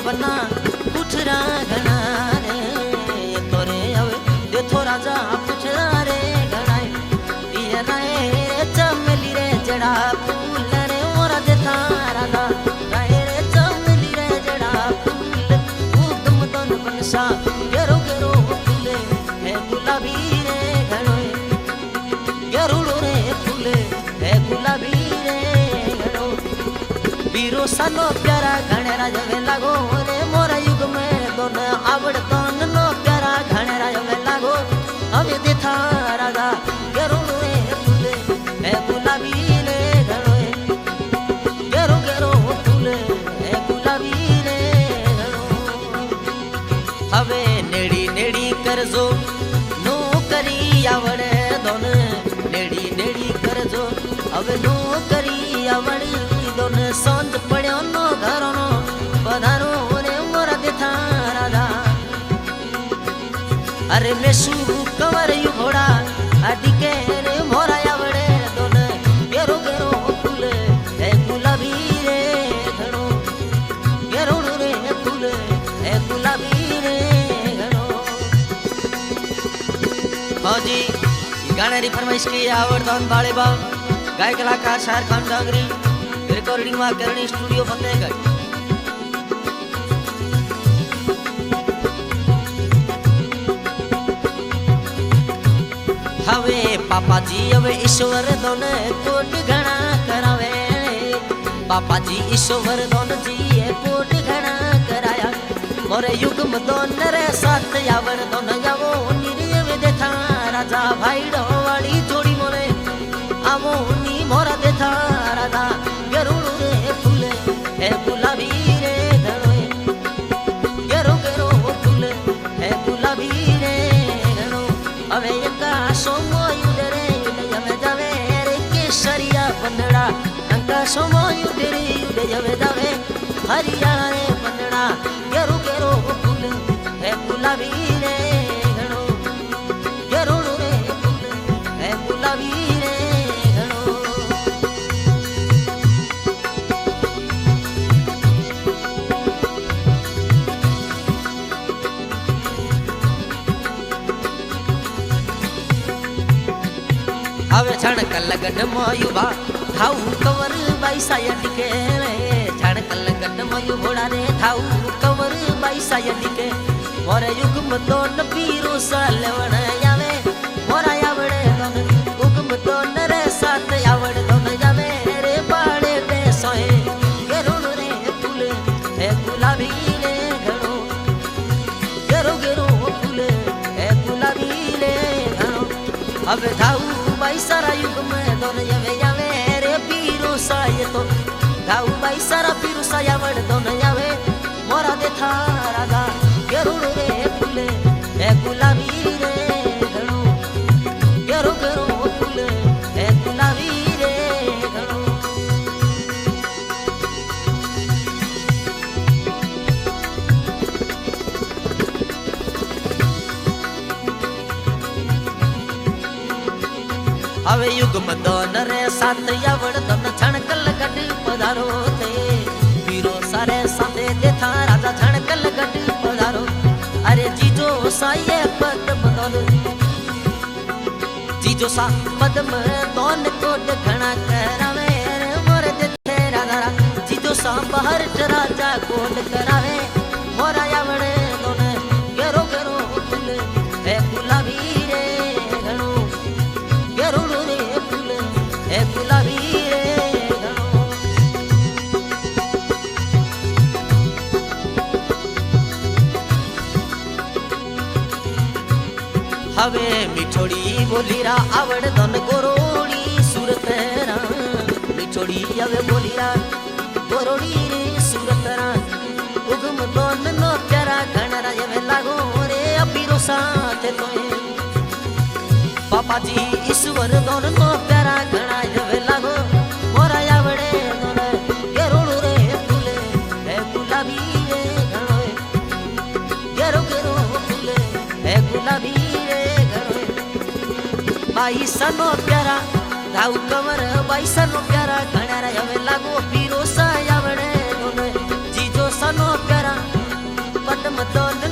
बना पुठरा घना रे तोरे अवे देखो राजा पुठरा रे घना ये राय चमेली रे जड़ा फूल रे मोरा देता राजा राय रे चमेली रे जड़ा फूल उदम तन बनसा गेरो गेरो फूले है गुलाबी रे घनो गेरुड़ो रे फूले है गुलाबी रे घनो बीरो सानो प्यारा घनेरा जवे लागो रे मोरा युग में दोन आवड़ दोन नो प्यारा घनेरा जवे लागो हमें देथा राजा गेरुड़ो रे फूले है गुलाबी रे घनो गेरो गेरो फूले है गुलाबी रे घनो हवे नेड़ी नेड़ी करजो नो करी आवड़े दोन नेड़ी नेड़ी करजो हवे नो करी आवड़ी दोन सांझ पड़ो नो घरो नो पधारो रे मोरा देथा राजा अरे मेसू कंवर यू घोड़ा अडिके रे मोरा आवड़े दोन गेरो गेरो फूल है गुलाबी रे घनो गेरो रे फूल है गुलाबी रे घनो हाँ जी गाने री फरमाइश की आवड़दान बाले बाग गाय कलाकार शायर खान डांगरी रिकॉर्डिंग में करनी स्टूडियो फतेहगढ़ हवे पापा जी हवे ईश्वर दोन कोट घना करावे पापा जी ईश्वर दोन जी कोट घना कराया मोरे युग में दोन रे साथ यावर दोन जावो निर्य देथा राजा भाईडो वाली जोड़ी मोरे आवो नी मोरा देथा राजा गेरुड़ रे फूले है गुलाबी रे घनो गेरो गेरो फूले है गुलाबी रे घनो अवे यका सोमो युडरे युडे जावे रे केसरिया बंदड़ा अंका सोमो युडरे युडे जावे हरियाणा रे बंदड़ा गेरो गेरो फूले है गुलाबी रे घनो गेरुड़ रे फूले है गुलाबी रे घनो हवे छणक लगन मोयुबा थाऊ कवर बाई साया दिके छणक लगन मोयु घोड़ा रे थाऊ कवर बाई साया दिके मोरे युग में दोन पीरो सालवण यावे मोरा यावड़े दोन युग में दोन रे साथ यावड़ दोन जावे रे बाड़े पे सोए गेरुड़ रे फूल है गुलाबी रे घनो गेरो गेरो फूल है गुलाबी रे घनो अब थाऊ बाई सारा युग में दोन यावे यावे रे पीरो साये तो थाऊ बाई सारा पीरो साया वड़ दोन यावे मोरा देथा राजा गेरुड़ रे फूले है गुलाबी रे घनो गेरो गेरो फूले है गुलाबी रे घनो हवे युग में दोन रे साथ यावड़ दोन छणकल गड पधारो थे पीरो सारे साथे देथा राजा छणकल गड पधारो अरे जीजो साये पद दोन जीजो सा पद में दोन कोट घना करावे रे मोरे देथे राजा जीजो सा बाहर राजा कोट करावे मोरा यावड़े दोन गेरो गेरो फूल है गुलाबी रे घनो गेरुड़ रे फूल है गुलाबी रे घनो हवे मिठोड़ी बोलीरा आवड़ दोन गोरोड़ी सूरत रा मिठोड़ी हवे बोलीरा गोरोड़ी रे सूरत रा उगम दोन नो प्यारा घनरा हवे लागो रे अपीरो साथ तोए पापा जी ईश्वर दोन नो प्यारा घना हवे लागो मोरा यावड़े दोन गेरुड़ रे फूले है गुलाबी रे घनो गेरो गेरो फूले है गुलाबी रे घनो बाई सनो प्यारा धाऊ कमर बाई सनो प्यारा घना हवे लागो पीरो सा यावड़े दोन जीजो सनो प्यारा डोल